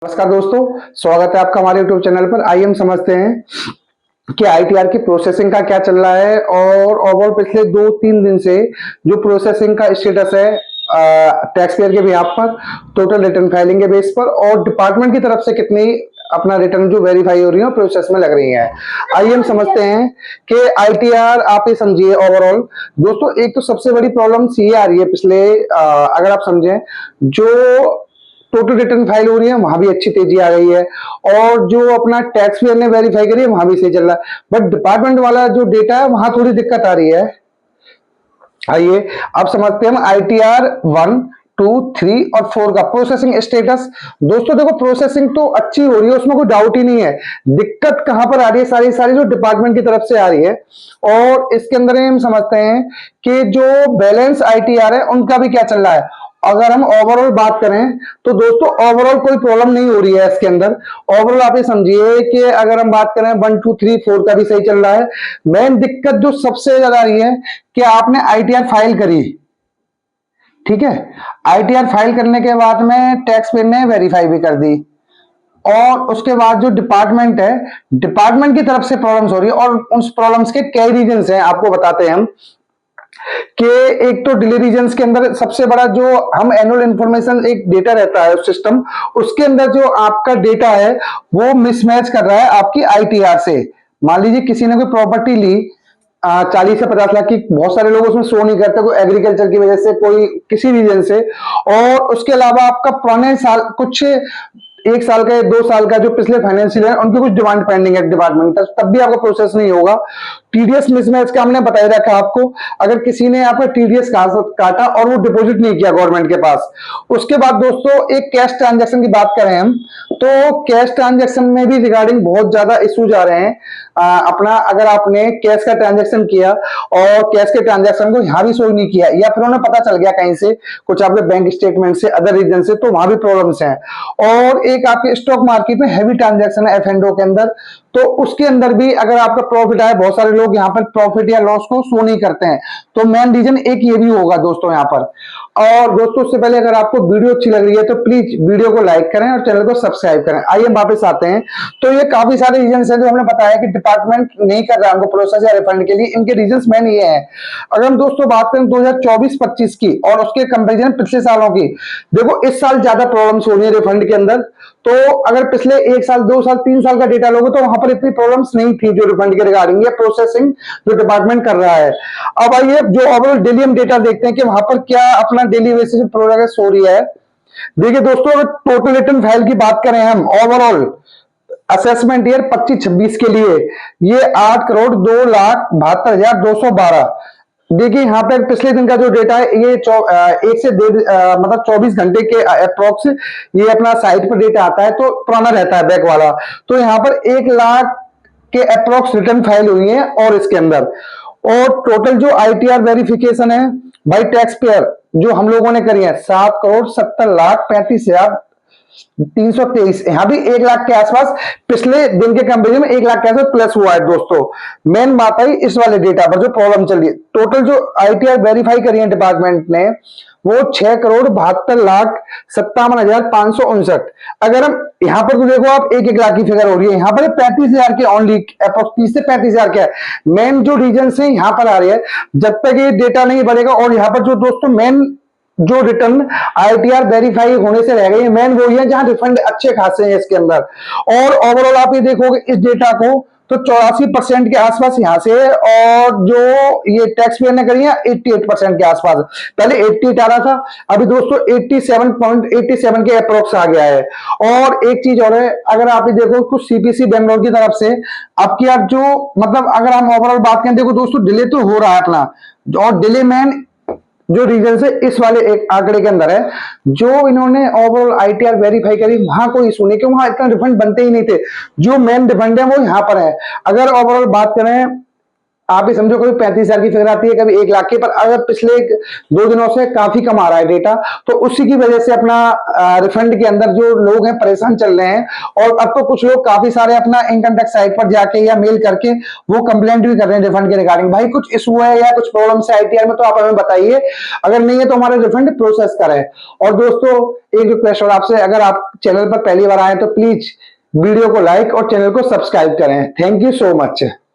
नमस्कार दोस्तों, स्वागत है आपका हमारे यूट्यूब चैनल पर। आइए हम समझते हैं कि आईटीआर की प्रोसेसिंग का क्या चल रहा है और ओवरऑल पिछले 2-3 दिन से जो प्रोसेसिंग का स्टेटस है टैक्स पेयर के बिहाफ पर, टोटल रिटर्न फाइलिंग के बेस पर और डिपार्टमेंट की तरफ से कितनी अपना रिटर्न जो वेरीफाई हो रही है प्रोसेस में लग रही है। आइए हम समझते हैं कि आईटीआर आप ये समझिए ओवरऑल दोस्तों, एक तो सबसे बड़ी प्रॉब्लम ये आ रही है पिछले अगर आप समझें जो टोटल रिटर्न फाइल हो रही है वहां भी अच्छी तेजी आ गई है और जो अपना टैक्स पेयर ने वेरीफाई करी है वहां भी सही चल रहा है, बट डिपार्टमेंट वाला जो डेटा है वहां थोड़ी दिक्कत आ रही है। आइए अब समझते हैं हम आईटीआर 1, 2, 3 और 4 का प्रोसेसिंग स्टेटस। दोस्तों देखो, प्रोसेसिंग तो अच्छी हो रही है, उसमें कोई डाउट ही नहीं है। दिक्कत कहां पर आ रही है? सारी सारी जो डिपार्टमेंट की तरफ से आ रही है और इसके अंदर हम समझते हैं कि जो बैलेंस आईटीआर है उनका भी क्या चल रहा है। अगर हम ओवरऑल बात करें तो दोस्तों ओवरऑल कोई प्रॉब्लम नहीं हो रही है इसके अंदर। ओवरऑल आप ये समझिए कि अगर हम बात करें 1, 2, 3, 4 का भी सही चल रहा है। मेन दिक्कत जो सबसे ज्यादा आ रही है कि आपने आईटीआर फाइल करी, ठीक है, आईटीआर फाइल करने के बाद में टैक्स पेयर ने वेरीफाई भी कर दी और उसके बाद जो डिपार्टमेंट है, डिपार्टमेंट की तरफ से प्रॉब्लम्स हो रही है और उस प्रॉब्लम्स के कई रीजंस हैं, आपको बताते हैं हम कि एक तो डिले रीजन्स के अंदर सबसे बड़ा जो हम एनुअल इंफॉर्मेशन एक डेटा रहता है सिस्टम, उसके अंदर जो आपका डेटा है वो मिसमैच कर रहा है आपकी आईटीआर से। मान लीजिए किसी ने कोई प्रॉपर्टी ली 40 से 50 लाख की, बहुत सारे लोग उसमें शो नहीं करते, कोई एग्रीकल्चर की वजह से, कोई किसी रीजन से, और उसके अलावा आपका पुराने साल कुछ 1 साल का या 2 साल का जो पिछले फाइनेंशियल है उनकी कुछ डिमांड पेंडिंग है डिपार्टमेंट तक, तब भी आपका प्रोसेस नहीं होगा। टीडीएस मिसमैच का हमने बताया रखा आपको। अगर किसी ने आपका टीडीएस काटा और वो डिपॉजिट नहीं किया गवर्नमेंट के पास, उसके बाद दोस्तों एक कैश ट्रांजैक्शन की बात करें हम, तो कैश ट्रांजैक्शन में भी रिगार्डिंग बहुत ज्यादा इश्यूज आ रहे हैं। अपना अगर आपने कैश का ट्रांजैक्शन किया और कैश के ट्रांजैक्शन को यहां भी शो नहीं किया या फिर उन्हें पता चल गया कहीं से कुछ आपके बैंक स्टेटमेंट से, अदर रीजन से, तो वहां भी प्रॉब्लम्स हैं। और एक आपके स्टॉक मार्केट में हैवी ट्रांजैक्शन है एफ&ओ के अंदर, तो उसके अंदर भी अगर आपका प्रॉफिट आए, बहुत सारे लोग यहाँ पर प्रॉफिट या लॉस को शो नहीं करते हैं, तो मेन रीजन एक ये भी होगा दोस्तों यहाँ पर। और दोस्तों उससे पहले अगर आपको वीडियो अच्छी लग रही है तो प्लीज वीडियो को लाइक करें और चैनल को सब्सक्राइब करें। आइए हम वापस आते हैं। तो ये काफी सारे रीजन है जो हमने बताया कि डिपार्टमेंट नहीं कर रहा है उनको प्रोसेस या रिफंड के लिए। इनके रीजन मेन ये है। अगर हम दोस्तों बात करें 2024-25 की और उसके कंपेरिजन पिछले सालों की, देखो इस साल ज्यादा प्रॉब्लम्स हो रही है रिफंड के अंदर। तो अगर पिछले 1 साल, 2 साल, 3 साल का डेटा लोगे तो वहां पर इतनी प्रॉब्लम्स नहीं थी जो रिफंड के रिगार्डिंग या प्रोसेसिंग जो डिपार्टमेंट कर रहा है। अब आइए जो ओवरऑल डेली हम डेटा देखते हैं कि वहां पर क्या अपना डेली बेसिस प्रोग्रेस हो रही है। देखिए दोस्तों, अगर टोटल रिटर्न फाइल की बात करें हम ओवरऑल असेसमेंट ईयर 25-26 के लिए, ये 8,02,72,212। देखिए यहाँ पे पिछले दिन का जो डेटा है ये 1 से 1.5 मतलब 24 घंटे के अप्रोक्स ये अपना साइट पर डेटा आता है, तो पुराना रहता है बैक वाला। तो यहाँ पर 1 लाख के अप्रोक्स रिटर्न फाइल हुई है और इसके अंदर और टोटल जो आईटीआर वेरिफिकेशन है बाई टैक्स पेयर जो हम लोगों ने करी है 7,70,35,323। यहां भी 1 लाख के आसपास पिछले दिन के कंपेरिजन में 1 लाख के आसपास प्लस हुआ है दोस्तों। मेन बात आई इस वाले डेटा पर जो प्रॉब्लम चल रही है। टोटल जो आईटीआर वेरीफाई करी है डिपार्टमेंट ने वो 6,72,57,559। अगर हम यहां पर तो देखो आप 1-1 लाख की फिगर हो रही है, यहां पर 35,000 के ओनली अप्रोक्स 30 से 35,000 के मेन जो रीजन से यहां पर आ रही है। जब तक ये डेटा नहीं बढ़ेगा और यहां पर जो दोस्तों मेन जो रिटर्न आईटीआर वेरीफाई होने से रह गई है मेन वही है जहां रिफंड अच्छे खासे हैं इसके अंदर। और ओवरऑल आप ये देखोगे इस डेटा को तो 84% के आसपास यहां से, और जो ये टैक्स पेयर ने करी है 88% के आसपास। पहले 88 आ रहा था, अभी दोस्तों 87.87 के अप्रोक्स आ गया है। और एक चीज और है, अगर आप ये देखो कुछ सीपीसी बेंगलोर की तरफ से आपकी आप जो मतलब अगर हम ओवरऑल बात करें, देखो दोस्तों डिले तो हो रहा है अपना, और डिले मैन जो रीजन से इस वाले एक आंकड़े के अंदर है। जो इन्होंने ओवरऑल आईटीआर वेरीफाई करी वहां कोई इशू नहीं, क्योंकि वहां इतना रिफंड बनते ही नहीं थे। जो मेन रिफंड है वो यहां पर है। अगर ओवरऑल बात करें आप ही समझो कभी 35,000 की फिगर आती है, कभी 1 लाख की, पर अगर पिछले 2 दिनों से काफी कम आ रहा है डेटा, तो उसी की वजह से अपना रिफंड के अंदर जो लोग हैं परेशान चल रहे हैं। और अब तो कुछ लोग काफी सारे अपना इनकम टैक्स साइट पर जाके या मेल करके वो कंप्लेंट भी कर रहे हैं रिफंड के रिगार्डिंग। भाई कुछ इशू है या कुछ प्रॉब्लम है आईटीआर में, तो आप हमें बताइए, अगर नहीं है तो हमारा रिफंड प्रोसेस करें। और दोस्तों, एक रिक्वेस्ट और आपसे, अगर आप चैनल पर पहली बार आए तो प्लीज वीडियो को लाइक और चैनल को सब्सक्राइब करें। Thank you so much.